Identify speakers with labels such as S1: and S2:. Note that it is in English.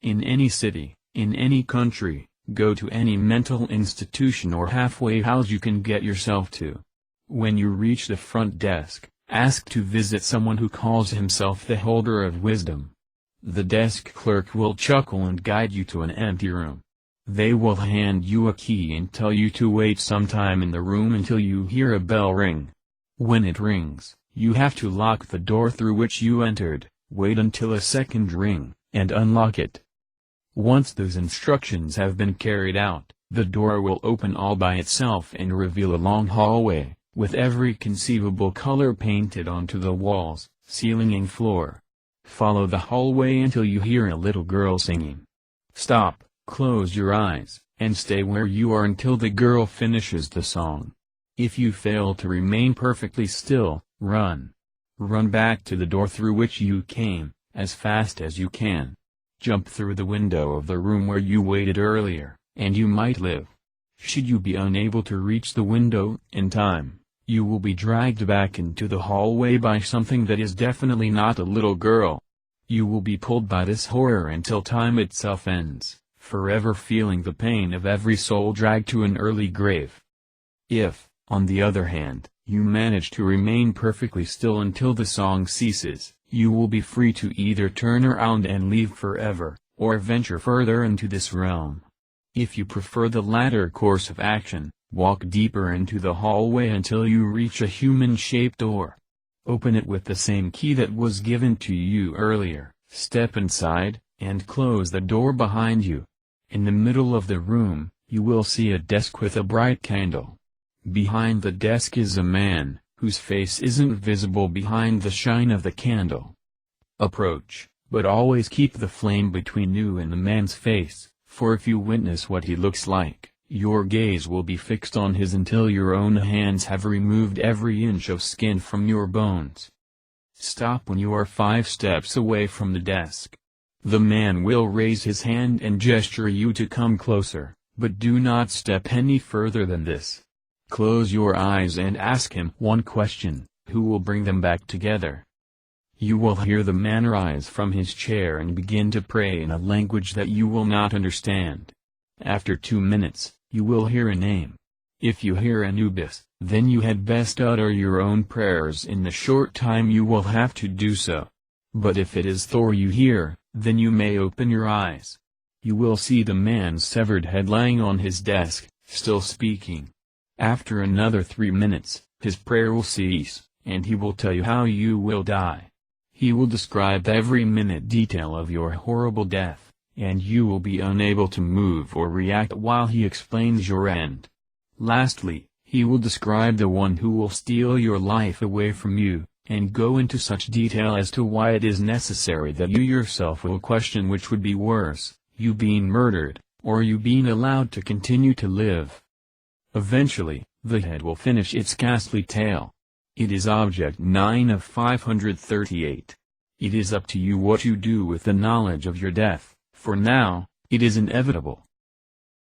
S1: In any city, in any country, go to any mental institution or halfway house you can get yourself to. When you reach the front desk, ask to visit someone who calls himself the holder of wisdom. The desk clerk will chuckle and guide you to an empty room. They will hand you a key and tell you to wait some time in the room until you hear a bell ring. When it rings, you have to lock the door through which you entered, wait until a second ring, and unlock it. Once those instructions have been carried out, the door will open all by itself and reveal a long hallway, with every conceivable color painted onto the walls, ceiling and floor. Follow the hallway until you hear a little girl singing. Stop, close your eyes, and stay where you are until the girl finishes the song. If you fail to remain perfectly still, run. Run back to the door through which you came, as fast as you can. Jump through the window of the room where you waited earlier, and you might live. Should you be unable to reach the window in time, you will be dragged back into the hallway by something that is definitely not a little girl. You will be pulled by this horror until time itself ends, forever feeling the pain of every soul dragged to an early grave. If, on the other hand, you manage to remain perfectly still until the song ceases, you will be free to either turn around and leave forever, or venture further into this realm. If you prefer the latter course of action, walk deeper into the hallway until you reach a human-shaped door. Open it with the same key that was given to you earlier, step inside, and close the door behind you. In the middle of the room, you will see a desk with a bright candle. Behind the desk is a man, whose face isn't visible behind the shine of the candle. Approach, but always keep the flame between you and the man's face, for if you witness what he looks like, your gaze will be fixed on his until your own hands have removed every inch of skin from your bones. Stop when you are 5 steps away from the desk. The man will raise his hand and gesture you to come closer, but do not step any further than this. Close your eyes and ask him one question, who will bring them back together. You will hear the man rise from his chair and begin to pray in a language that you will not understand. After 2 minutes, you will hear a name. If you hear Anubis, then you had best utter your own prayers in the short time you will have to do so. But if it is Thor you hear, then you may open your eyes. You will see the man's severed head lying on his desk, still speaking. After another 3 minutes, his prayer will cease, and he will tell you how you will die. He will describe every minute detail of your horrible death, and you will be unable to move or react while he explains your end. Lastly, he will describe the one who will steal your life away from you, and go into such detail as to why it is necessary that you yourself will question which would be worse, you being murdered, or you being allowed to continue to live. Eventually, the head will finish its ghastly tale. It is Object 9 of 538. It is up to you what you do with the knowledge of your death, for now, it is inevitable.